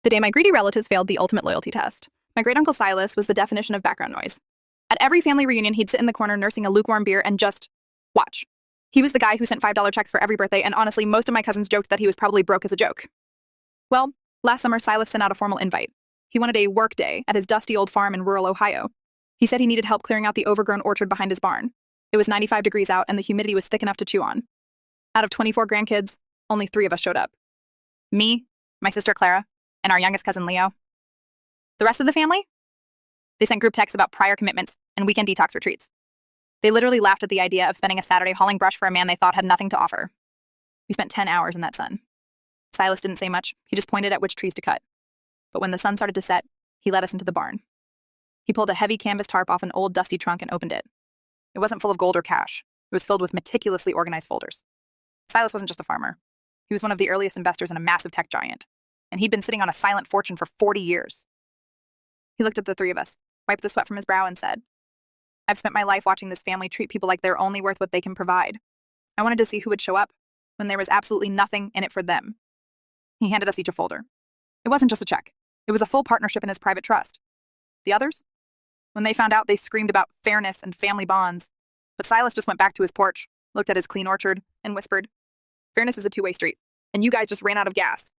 The day my greedy relatives failed the ultimate loyalty test. My great uncle Silas was the definition of background noise. At every family reunion, he'd sit in the corner nursing a lukewarm beer and just watch. He was the guy who sent $5 checks for every birthday, and honestly, most of my cousins joked that he was probably broke as a joke. Well, last summer, Silas sent out a formal invite. He wanted a work day at his dusty old farm in rural Ohio. He said he needed help clearing out the overgrown orchard behind his barn. It was 95 degrees out, and the humidity was thick enough to chew on. Out of 24 grandkids, only 3 of us showed up. Me, my sister Clara, and our youngest cousin Leo. The rest of the family? They sent group texts about prior commitments and weekend detox retreats. They literally laughed at the idea of spending a Saturday hauling brush for a man they thought had nothing to offer. We spent 10 hours in that sun. Silas didn't say much. He just pointed at which trees to cut. But when the sun started to set, he led us into the barn. He pulled a heavy canvas tarp off an old dusty trunk and opened it. It wasn't full of gold or cash. It was filled with meticulously organized folders. Silas wasn't just a farmer. He was one of the earliest investors in a massive tech giant. And he'd been sitting on a silent fortune for 40 years. He looked at the 3 of us, wiped the sweat from his brow, and said, "I've spent my life watching this family treat people like they're only worth what they can provide. I wanted to see who would show up when there was absolutely nothing in it for them." He handed us each a folder. It wasn't just a check. It was a full partnership in his private trust. The others? When they found out, they screamed about fairness and family bonds. But Silas just went back to his porch, looked at his clean orchard, and whispered, "Fairness is a two-way street, and you guys just ran out of gas."